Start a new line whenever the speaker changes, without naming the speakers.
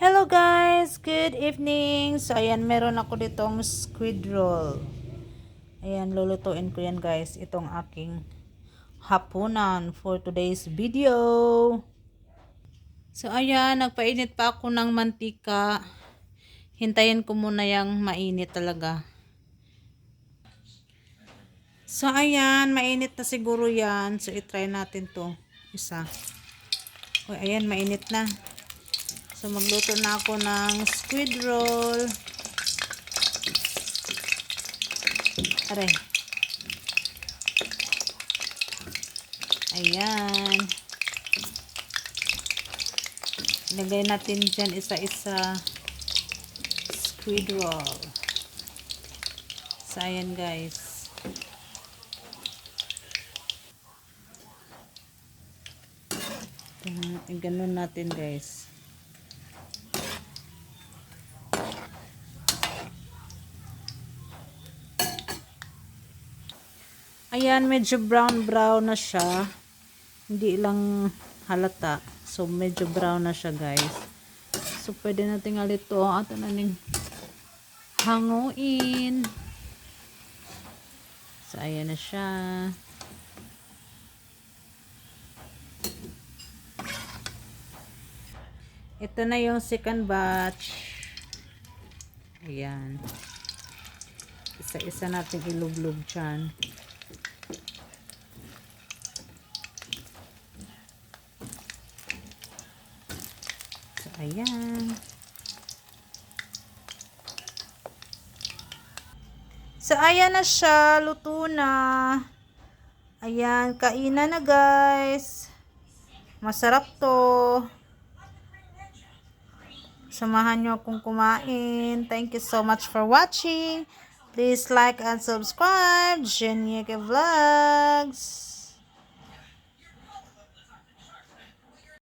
Hello guys! Good evening! So ayan, meron ako ditong squid roll. Ayan, lulutuin ko yan guys. Itong aking hapunan for today's video. So ayan, nagpainit pa ako ng mantika. Hintayin ko muna yung mainit talaga. So ayan, mainit na siguro yan. So itry natin to. Isa. O ayan, mainit na. So magluto na ako ng squid roll. Aray. Ayan. Lagay natin dyan isa-isa squid roll. So ayan guys. Ganun natin guys. Ayan, medyo brown na siya. Hindi lang halata. So, medyo brown na siya, guys. So, pwede natin alito at naning hanguin. So, ayan na siya. Ito na yung second batch. Ayan. Isa-isa natin ilublog dyan. Ayan. So, ayan na siya. Luto na. Ayan. Kainan na, guys. Masarap to. Samahan nyo akong kumain. Thank you so much for watching. Please like and subscribe. Jenieke Vlogs.